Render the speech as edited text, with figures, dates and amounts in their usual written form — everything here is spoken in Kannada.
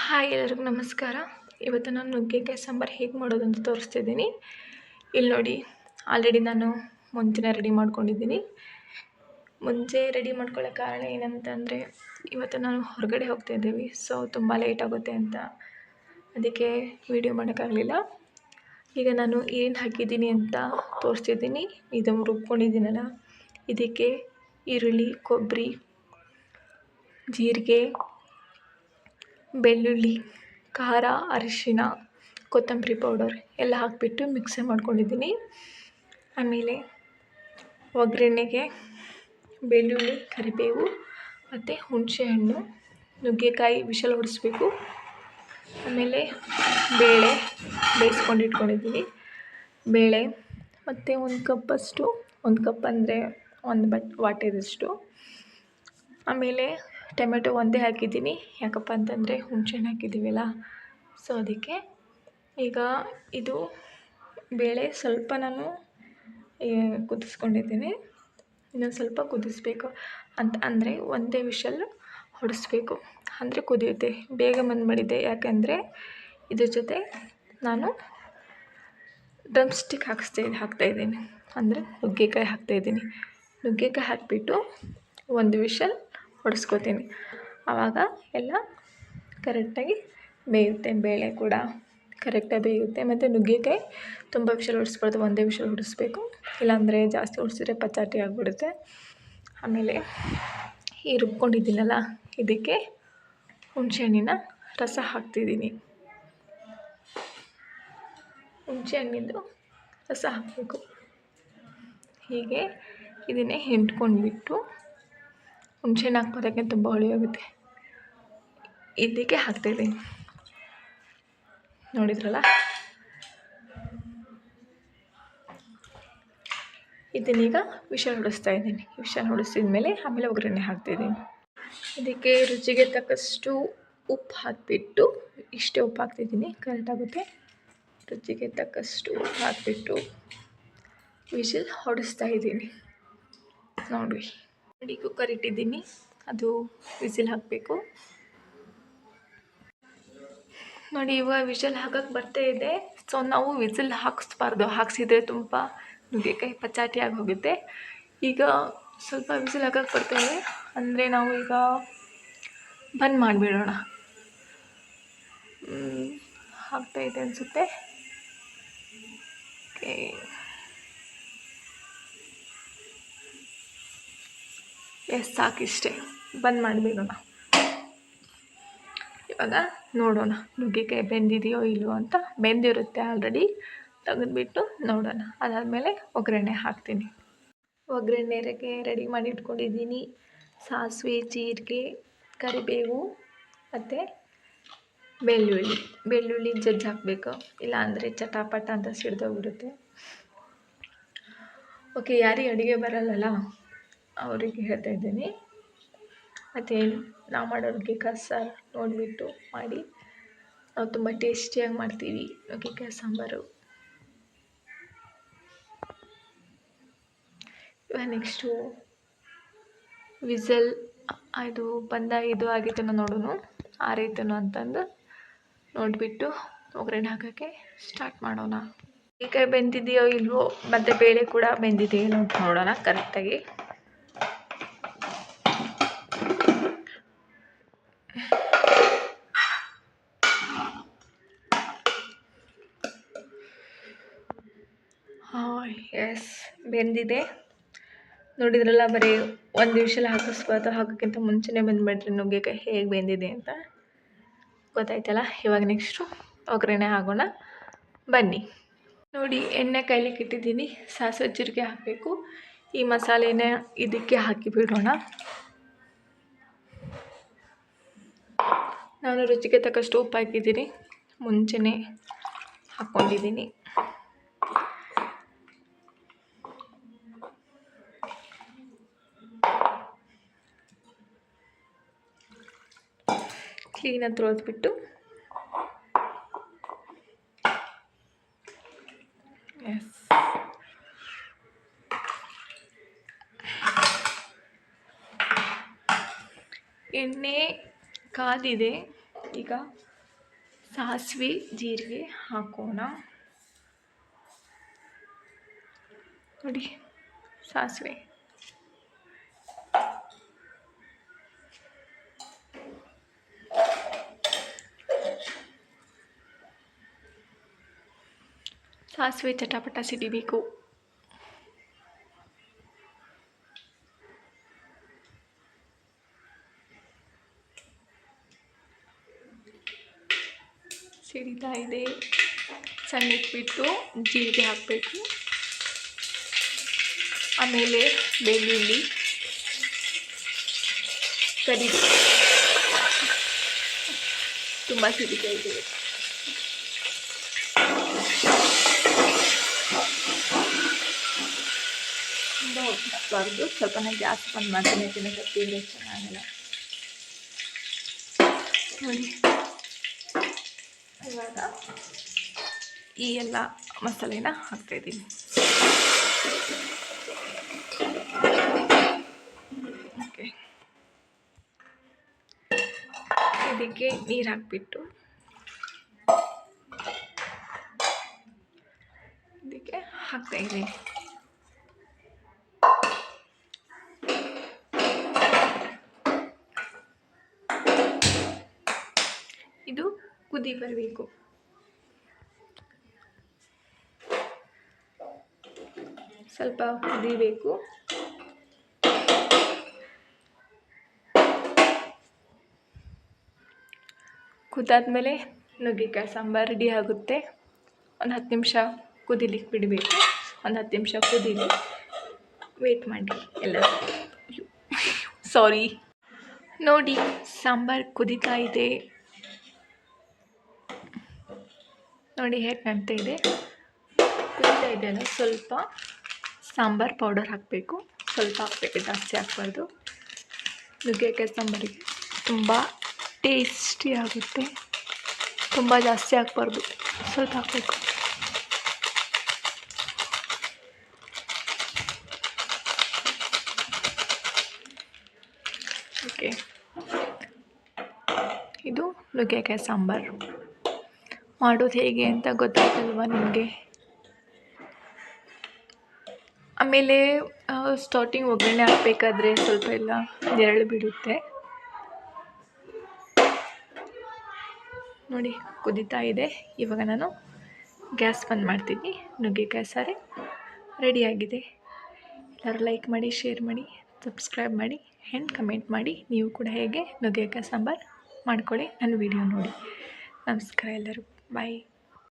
ಹಾಯ್ ಎಲ್ಲರಿಗೂ ನಮಸ್ಕಾರ. ಇವತ್ತು ನಾನು ನುಗ್ಗೆಕಾಯಿ ಸಾಂಬಾರು ಹೇಗೆ ಮಾಡೋದು ಅಂತ ತೋರಿಸ್ತಿದ್ದೀನಿ. ಇಲ್ಲಿ ನೋಡಿ, ಆಲ್ರೆಡಿ ನಾನು ಮುಂಚೆನೇ ರೆಡಿ ಮಾಡ್ಕೊಂಡಿದ್ದೀನಿ. ಮುಂಚೆ ರೆಡಿ ಮಾಡ್ಕೊಳ್ಳೋ ಕಾರಣ ಏನಂತಂದರೆ, ಇವತ್ತು ನಾನು ಹೊರಗಡೆ ಹೋಗ್ತಾಯಿದ್ದೀವಿ, ಸೊ ತುಂಬ ಲೇಟ್ ಆಗುತ್ತೆ ಅಂತ ಅದಕ್ಕೆ ವೀಡಿಯೋ ಮಾಡೋಕ್ಕಾಗಲಿಲ್ಲ. ಈಗ ನಾನು ಏನು ಹಾಕಿದ್ದೀನಿ ಅಂತ ತೋರಿಸ್ತಿದ್ದೀನಿ. ಇದು ರುಬ್ಕೊಂಡಿದ್ದೀನಲ್ಲ, ಇದಕ್ಕೆ ಈರುಳ್ಳಿ, ಕೊಬ್ಬರಿ, ಜೀರಿಗೆ, ಬೆಳ್ಳುಳ್ಳಿ, ಖಾರ, ಅರಿಶಿನ, ಕೊತ್ತಂಬರಿ ಪೌಡರ್ ಎಲ್ಲ ಹಾಕಿಬಿಟ್ಟು ಮಿಕ್ಸಿ ಮಾಡ್ಕೊಂಡಿದ್ದೀನಿ. ಆಮೇಲೆ ಒಗ್ಗರಣೆಗೆ ಬೆಳ್ಳುಳ್ಳಿ, ಕರಿಬೇವು ಮತ್ತು ಹುಣಸೆಹಣ್ಣು, ನುಗ್ಗೆಕಾಯಿ ವಿಷಲ್ ಹೊಡಿಸ್ಬೇಕು. ಆಮೇಲೆ ಬೇಳೆ ಬೇಯಿಸ್ಕೊಂಡು ಇಟ್ಕೊಂಡಿದ್ದೀನಿ. ಬೇಳೆ ಮತ್ತು ಒಂದು ಕಪ್ ಅಂದರೆ ಒಂದು ವಾಟೆದಷ್ಟು. ಆಮೇಲೆ ಟೊಮೆಟೊ ಒಂದೇ ಹಾಕಿದ್ದೀನಿ, ಯಾಕಪ್ಪ ಅಂತಂದರೆ ಹುಣಸೆಹಣ್ಣು ಹಾಕಿದ್ದೀವಲ್ಲ, ಸೊ ಅದಕ್ಕೆ. ಈಗ ಇದು ಬೇಳೆ ಸ್ವಲ್ಪ ನಾನು ಕುದಿಸ್ಕೊಂಡಿದ್ದೀನಿ. ಇನ್ನೊಂದು ಸ್ವಲ್ಪ ಕುದಿಸ್ಬೇಕು ಅಂದರೆ ಒಂದೇ ವಿಷಲ್ ಹೊಡಿಸ್ಬೇಕು, ಅಂದರೆ ಕುದಿಯುತ್ತೆ. ಬೇಗ ಬಂದ್ಬಿಟ್ಟಿದೆ, ಯಾಕೆಂದರೆ ಇದ್ರ ಜೊತೆ ನಾನು ಡ್ರಮ್ ಸ್ಟಿಕ್ ಹಾಕ್ತಾಯಿದ್ದೀನಿ, ಅಂದರೆ ನುಗ್ಗೆಕಾಯಿ ಹಾಕ್ತಾಯಿದ್ದೀನಿ. ನುಗ್ಗೆಕಾಯಿ ಹಾಕಿಬಿಟ್ಟು ಒಂದು ವಿಷಲ್ ಹೊಡೆಸ್ಕೊತೀನಿ. ಆವಾಗ ಎಲ್ಲ ಕರೆಕ್ಟಾಗಿ ಬೇಯುತ್ತೆ, ಬೇಳೆ ಕೂಡ ಕರೆಕ್ಟಾಗಿ ಬೇಯುತ್ತೆ. ಮತ್ತು ನುಗ್ಗೆಕಾಯಿ ತುಂಬ ವಿಷಲ್ ಹೊಡಿಸ್ಬಾರ್ದು, ಒಂದೇ ವಿಷಲ್ ಹೊಡಿಸ್ಬೇಕು, ಇಲ್ಲಾಂದರೆ ಜಾಸ್ತಿ ಹೊಡಿಸಿದ್ರೆ ಪಚಾಟಿ ಆಗಿಬಿಡುತ್ತೆ. ಆಮೇಲೆ ಈ ರುಬ್ಕೊಂಡಿದ್ದೀನಲ್ಲ, ಇದಕ್ಕೆ ಹುಣಸೆಹಣ್ಣಿನ ರಸ ಹಾಕ್ತಿದ್ದೀನಿ. ಹುಣಸೆಹಣ್ಣಿಂದು ರಸ ಹಾಕಬೇಕು. ಹೀಗೆ ಇದನ್ನೇ ಹಿಂಡ್ಕೊಂಡ್ಬಿಟ್ಟು, ಹುಣಸೆಹಣ್ಣು ಹಾಕ್ಬೋದಕ್ಕೆ ತುಂಬ ಹುಳಿ ಆಗುತ್ತೆ, ಇದಕ್ಕೆ ಹಾಕ್ತಾಯಿದ್ದೀನಿ. ನೋಡಿದ್ರಲ್ಲ, ಇದನ್ನೀಗ ವಿಷಲ್ ಹೊಡಿಸ್ತಾಯಿದ್ದೀನಿ. ವಿಷಲ್ ಹೊಡಿಸಿದ್ಮೇಲೆ ಆಮೇಲೆ ಒಗ್ಗರಣೆ ಹಾಕ್ತಾಯಿದ್ದೀನಿ. ಇದಕ್ಕೆ ರುಚಿಗೆ ತಕ್ಕಷ್ಟು ಉಪ್ಪು ಹಾಕಿಬಿಟ್ಟು, ಇಷ್ಟೇ ಉಪ್ಪು ಹಾಕ್ತಿದ್ದೀನಿ, ಕರೆಕ್ಟಾಗುತ್ತೆ. ರುಚಿಗೆ ತಕ್ಕಷ್ಟು ಉಪ್ಪು ಹಾಕಿಬಿಟ್ಟು ವಿಷಲ್ ಹೊಡಿಸ್ತಾಯಿದ್ದೀನಿ. ನೋಡಿ, ಕುಕ್ಕರ್ ಇಟ್ಟಿದ್ದೀನಿ, ಅದು ವಿಸಿಲ್ ಹಾಕಬೇಕು. ನೋಡಿ, ಇವಾಗ ವಿಷಲ್ ಹಾಕಕ್ಕೆ ಬರ್ತಾಯಿದೆ. ಸೊ ನಾವು ವಿಸಿಲ್ ಹಾಕಿಸ್ಬಾರ್ದು, ಹಾಕ್ಸಿದ್ರೆ ತುಂಬ ನುಗ್ಗೆಕಾಯಿ ಪಚಾಟಿಯಾಗಿ ಹೋಗುತ್ತೆ. ಈಗ ಸ್ವಲ್ಪ ವಿಸಿಲ್ ಹಾಕಕ್ಕೆ ಬರ್ತಾಯಿದೆ ಅಂದರೆ ನಾವು ಈಗ ಬಂದ್ ಮಾಡಿಬಿಡೋಣ. ಆಗ್ತಾಯಿದೆ ಅನಿಸುತ್ತೆ. ಓಕೆ, ಸಾಕಿಷ್ಟೇ, ಬಂದ್ ಮಾಡಿಬಿಡೋಣ. ಇವಾಗ ನೋಡೋಣ ನುಗ್ಗೆಕಾಯಿ ಬೆಂದಿದೆಯೋ ಇಲ್ವೋ ಅಂತ. ಬೆಂದಿರುತ್ತೆ ಆಲ್ರೆಡಿ, ತೆಗೆದುಬಿಟ್ಟು ನೋಡೋಣ. ಅದಾದಮೇಲೆ ಒಗ್ಗರಣೆ ಹಾಕ್ತೀನಿ. ಒಗ್ಗರಣೆಗೆ ರೆಡಿ ಮಾಡಿ ಇಟ್ಕೊಂಡಿದ್ದೀನಿ. ಸಾಸಿವೆ, ಜೀರಿಗೆ, ಕರಿಬೇವು ಮತ್ತು ಬೆಳ್ಳುಳ್ಳಿ ಜಜ್ಜಿ ಹಾಕಬೇಕು, ಇಲ್ಲಾಂದರೆ ಚಟಾಪಟ ಅಂತ ಸಿಡ್ದೋಗ್ಬಿಡುತ್ತೆ. ಓಕೆ, ಯಾರಿಗೆ ಅಡುಗೆ ಬರಲ್ಲಲ್ಲ ಅವರಿಗೆ ಹೇಳ್ತಾ ಇದ್ದೀನಿ. ಮತ್ತೇನು, ನಾವು ಮಾಡೋ ನುಗ್ಗೆಕಾಯಿ ಸಾರು ನೋಡಿಬಿಟ್ಟು ಮಾಡಿ. ನಾವು ತುಂಬ ಟೇಸ್ಟಿಯಾಗಿ ಮಾಡ್ತೀವಿ ನುಗ್ಗೆಕಾಯಿ ಸಾಂಬಾರು. ಇವಾಗ ನೆಕ್ಸ್ಟು ವಿಸಲ್ ಇದು ಇದು ಆಗಿತ್ತೇನೋ ನೋಡೋಣ, ಆರೈತೇನೋ ಅಂತಂದು ನೋಡಿಬಿಟ್ಟು ಒಗ್ಗರಣೆ ಹಾಕೋಕ್ಕೆ ಸ್ಟಾರ್ಟ್ ಮಾಡೋಣ. ನುಗ್ಗೆಕಾಯಿ ಬೆಂದಿದೆಯೋ ಇಲ್ವೋ, ಮತ್ತು ಬೇಳೆ ಕೂಡ ಬೆಂದಿದೆಯೋ ಇಲ್ವೋ ಅಂತ ನೋಡೋಣ ಕರೆಕ್ಟಾಗಿ. ಎಸ್, ಬೆಂದಿದೆ. ನೋಡಿದ್ರಲ್ಲ, ಬರೀ ಒಂದು ವಿಷಲ್ ಹಾಕಿಸ್ಬಾರ್ದು, ಹಾಕೋಕ್ಕಿಂತ ಮುಂಚೆನೇ ಬಂದುಬಿಟ್ರೆ ನುಗ್ಗೆಕಾಯಿ ಹೇಗೆ ಬೆಂದಿದೆ ಅಂತ ಗೊತ್ತಾಯ್ತಲ್ಲ. ಇವಾಗ ನೆಕ್ಸ್ಟು ಒಗ್ಗರಣೆ ಹಾಕೋಣ, ಬನ್ನಿ. ನೋಡಿ, ಎಣ್ಣೆ ಕಾಯ್ಲಿಕ್ಕೆ ಇಟ್ಟಿದ್ದೀನಿ. ಸಾಸಿವೆ, ಜೀರಿಗೆ ಹಾಕಬೇಕು. ಈ ಮಸಾಲೆನ ಇದಕ್ಕೆ ಹಾಕಿಬಿಡೋಣ. ನಾನು ರುಚಿಗೆ ತಕ್ಕಷ್ಟು ಉಪ್ಪು ಹಾಕಿದ್ದೀನಿ, ಮುಂಚೆನೇ ಹಾಕ್ಕೊಂಡಿದ್ದೀನಿ. ಕ್ಲೀನಾಗಿ ತೊಳೆದ್ಬಿಟ್ಟು ಎಣ್ಣೆ ಕಾದಿದೆ. ಈಗ ಸಾಸಿವೆ ಜೀರಿಗೆ ಹಾಕೋಣ. ನೋಡಿ ಸಾಸಿವೆ, ಸಾಸಿವೆ ಚಟಪಟ ಸಿಡಿಬೇಕು. ಸಿಡಿತಾ ಇದೆ. ಸಣ್ಣಕ್ಬಿಟ್ಟು ಜೀರಿಗೆ ಹಾಕಬೇಕು. ಆಮೇಲೆ ಬೆಳ್ಳುಳ್ಳಿ ಕರಿಬೇಕು. ತುಂಬ ಸಿಡಿತಾ ಇದೆ. ತುಂಬ ಹೊತ್ತಿಸಬಾರ್ದು. ಸ್ವಲ್ಪ ಗ್ಯಾಸ್ ಬಂದ್ ಮಾಡ್ತೀನಿ, ತಿನ್ನೋದಿದ್ರೆ ಚೆನ್ನಾಗಲ್ಲ. ನೋಡಿ ಇವಾಗ ಈ ಎಲ್ಲ ಮಸಾಲೆನ ಹಾಕ್ತಾಯಿದ್ದೀನಿ. ಓಕೆ, ಇದಕ್ಕೆ ನೀರು ಹಾಕ್ಬಿಟ್ಟು ಇದಕ್ಕೆ ಹಾಕ್ತಾಯಿದ್ದೀನಿ. ಇದು ಕುದಿ ಬರಬೇಕು. ಸ್ವಲ್ಪ ಕುದಿಬೇಕು. ಕುದಾದ್ಮೇಲೆ ನುಗ್ಗೆಕಾಯಿ ಸಾಂಬಾರು ರೆಡಿ ಆಗುತ್ತೆ. ಒಂದು 10 ನಿಮಿಷ ಕುದಿಲಿಕ್ಕೆ ಬಿಡಬೇಕು. ಒಂದು 10 ನಿಮಿಷ ಕುದೀಲಿ, ವೇಟ್ ಮಾಡಿ ಎಲ್ಲ. ಸಾರಿ. ನೋಡಿ ಸಾಂಬಾರು ಕುದೀತಾ ಇದೆ. ನೋಡಿ ಹೇಗೆ ಕಾಣ್ತಾ ಇದೆ. ಕುದೀತಾ ಇದೆಯಲ್ಲ, ಸ್ವಲ್ಪ ಸಾಂಬಾರು ಪೌಡರ್ ಹಾಕಬೇಕು. ಸ್ವಲ್ಪ ಹಾಕಬೇಕು, ಜಾಸ್ತಿ ಹಾಕ್ಬಾರ್ದು. ನುಗ್ಗೆಕಾಯಿ ಸಾಂಬಾರಿಗೆ ತುಂಬ ಟೇಸ್ಟಿ ಆಗುತ್ತೆ. ತುಂಬ ಜಾಸ್ತಿ ಹಾಕ್ಬಾರ್ದು, ಸ್ವಲ್ಪ ಹಾಕಬೇಕು. ಓಕೆ, ಇದು ನುಗ್ಗೆಕಾಯಿ ಸಾಂಬಾರು ಮಾಡೋದು ಹೇಗೆ ಅಂತ ಗೊತ್ತಾಯ್ತಲ್ವ ನಿಮಗೆ. ಆಮೇಲೆ ಸ್ಟಾರ್ಟಿಂಗ್ ಒಗ್ಗರಣೆ ಹಾಕಬೇಕಾದ್ರೆ ಸ್ವಲ್ಪ ಎಲ್ಲ ನೆರಳು ಬಿಡುತ್ತೆ. ನೋಡಿ ಕುದೀತಾ ಇದೆ. ಇವಾಗ ನಾನು ಗ್ಯಾಸ್ ಬಂದ್ ಮಾಡ್ತೀನಿ. ನುಗ್ಗೆಕಾಯಿ ಸಾರು ರೆಡಿಯಾಗಿದೆ. ಎಲ್ಲರೂ ಲೈಕ್ ಮಾಡಿ, ಶೇರ್ ಮಾಡಿ, ಸಬ್ಸ್ಕ್ರೈಬ್ ಮಾಡಿ ಆ್ಯಂಡ್ ಕಮೆಂಟ್ ಮಾಡಿ. ನೀವು ಕೂಡ ಹೇಗೆ ನುಗ್ಗೆಕಾಯಿ ಸಾಂಬಾರು ಮಾಡ್ಕೊಳ್ಳಿ, ನನ್ನ ವಿಡಿಯೋ ನೋಡಿ. ನಮಸ್ಕಾರ ಎಲ್ಲರೂ, ಬಾಯ್.